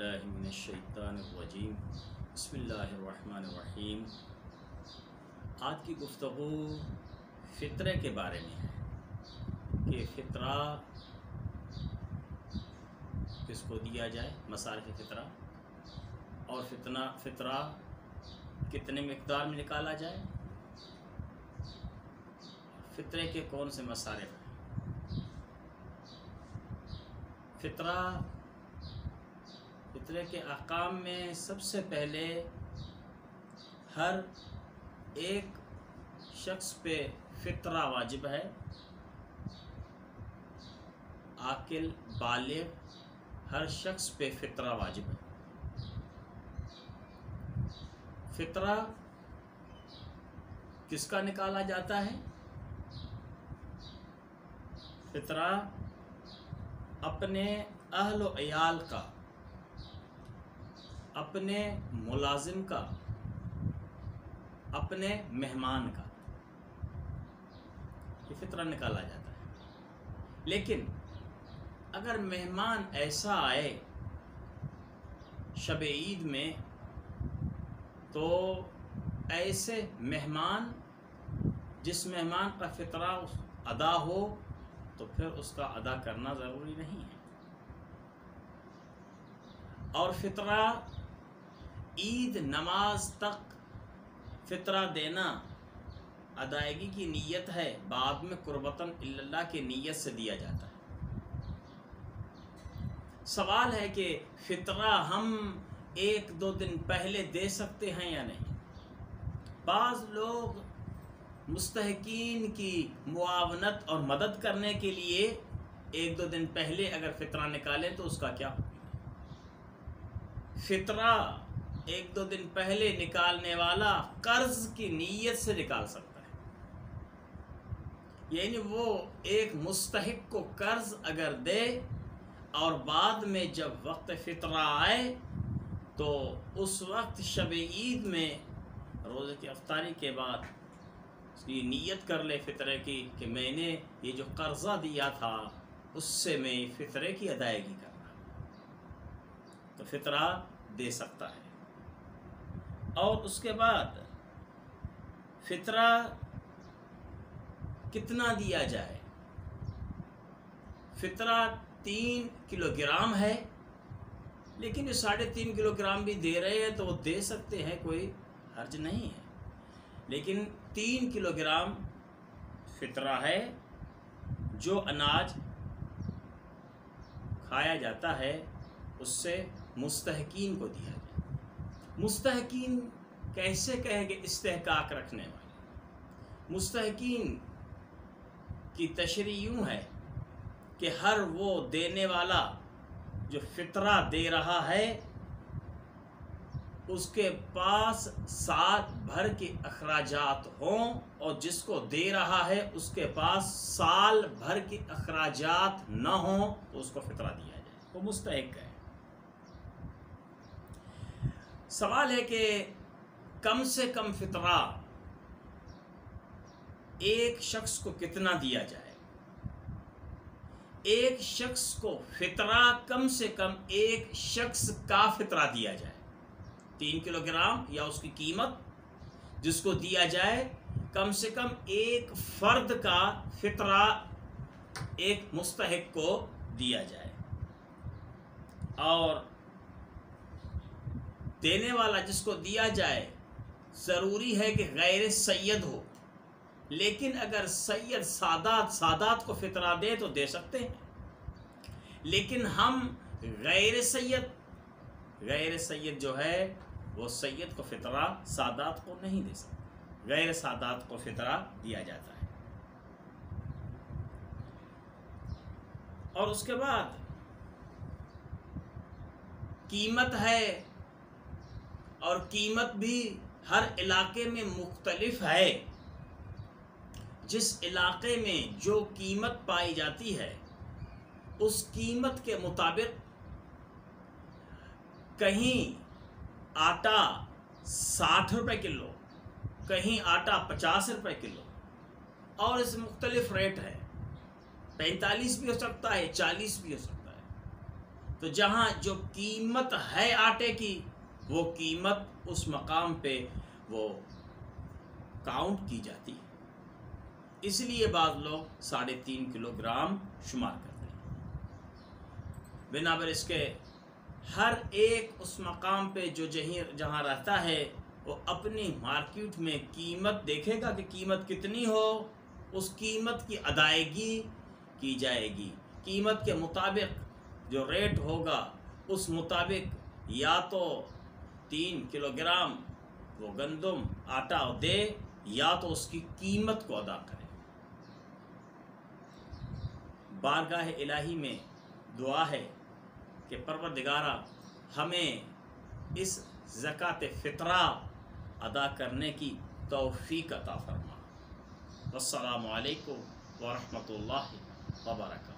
बिल्लाहि मिनश्शैतानिर्रजीम बिस्मिल्लाहिर्रहमानिर्रहीम। आज की गुफ्तगू फ़ितरे के बारे में है कि फ़ितरा किसको दिया जाए, मसारिफ़ फ़ितरा, और फ़ितरा कितने मिक़दार में निकाला जाए, फ़ितरे के कौन से मसारिफ़ हैं। फ़ितरे के अहकाम में सबसे पहले हर एक शख्स पे फ़ितरा वाजिब है। आकिल बालिग हर शख्स पे फ़ितरा वाजिब है। फ़ितरा किसका निकाला जाता है? फ़ितरा अपने अहल व अयाल का, अपने मुलाजिम का, अपने मेहमान का ये फ़ितरा निकाला जाता है। लेकिन अगर मेहमान ऐसा आए शब ईद में, तो ऐसे मेहमान जिस मेहमान का फ़ितरा अदा हो तो फिर उसका अदा करना ज़रूरी नहीं है। और फ़ितरा ईद नमाज तक फ़ितरा देना अदायगी की नीयत है, बाद में कुर्बतन इल्लल्लाह की नीयत से दिया जाता है। सवाल है कि फ़ितरा हम एक दो दिन पहले दे सकते हैं या नहीं। बाज़ लोग मुस्तहिकीन की मुआवनत और मदद करने के लिए एक दो दिन पहले अगर फ़ितरा निकालें तो उसका क्या हुक्म है। फ़ितरा एक दो दिन पहले निकालने वाला कर्ज की नीयत से निकाल सकता है, यानी वो एक मुस्तहिक को कर्ज अगर दे और बाद में जब वक्त फ़ितरा आए तो उस वक्त शब ईद में रोज़े की अफ्तारी के बाद उसकी नीयत कर ले फ़ितरे की कि मैंने ये जो कर्ज़ा दिया था उससे मैं फ़ितरे की अदायगी कर रहा हूँ, तो फ़ितरा दे सकता है। और उसके बाद फ़ितरा कितना दिया जाए। फ़ितरा 3 किलोग्राम है, लेकिन जो 3.5 किलोग्राम भी दे रहे हैं तो वो दे सकते हैं, कोई हर्ज नहीं है। लेकिन 3 किलोग्राम फ़ितरा है जो अनाज खाया जाता है, उससे मुस्तहकीन को दिया जाए। मुस्तहकीन कैसे कहेंगे? इस्तेहकाक रखने वाले। मुस्तहकीन की तशरीह यूँ है कि हर वो देने वाला जो फ़ितरा दे रहा है उसके पास साल भर के अखराजात हों, और जिसको दे रहा है उसके पास साल भर के अखराजात न हों तो उसको फ़ितरा दिया जाए, वो मुस्तहिक है। सवाल है कि कम से कम फ़ितरा एक शख्स को कितना दिया जाए। एक शख्स को फ़ितरा कम से कम एक शख्स का फ़ितरा दिया जाए। 3 किलोग्राम या उसकी कीमत जिसको दिया जाए, कम से कम एक फ़र्द का फ़ितरा एक मुस्तहिक को दिया जाए। और देने वाला जिसको दिया जाए ज़रूरी है कि गैर सैयद हो, लेकिन अगर सैयद सादात को फ़ितरा दे तो दे सकते हैं। लेकिन हम गैर सैयद जो है वो सैयद को फ़ितरा सादात को नहीं दे सकते, गैर सादात को फ़ितरा दिया जाता है। और उसके बाद कीमत है, और कीमत भी हर इलाके में मुख्तलिफ है। जिस इलाके में जो कीमत पाई जाती है उस कीमत के मुताबिक कहीं आटा 60 रुपये किलो, कहीं आटा 50 रुपये किलो, और इस मुख्तलिफ रेट है। 45 भी हो सकता है, 40 भी हो सकता है। تو جہاں جو قیمت ہے آٹے کی وہ قیمت اس مقام پہ وہ کاؤنٹ کی جاتی ہے، اس لیے بعض لوگ 3.5 کلو گرام شمار کرتے ہیں۔ بنابر اس کے ہر ایک اس مقام پہ جو جہاں رہتا ہے وہ اپنی مارکیٹ میں قیمت دیکھے گا کہ قیمت کتنی ہو، اس قیمت کی ادائیگی کی جائے گی۔ قیمت کے مطابق جو ریٹ ہوگا اس مطابق یا تو 3 کلو گرام وہ گندم آٹا دے یا تو اس کی قیمت کو ادا کرے۔ بارگاہ الہی میں دعا ہے کہ پروردگارا ہمیں اس زکوٰۃ فطرہ ادا کرنے کی توفیق عطا فرما۔ السلام علیکم ورحمۃ اللہ وبرکاتہ۔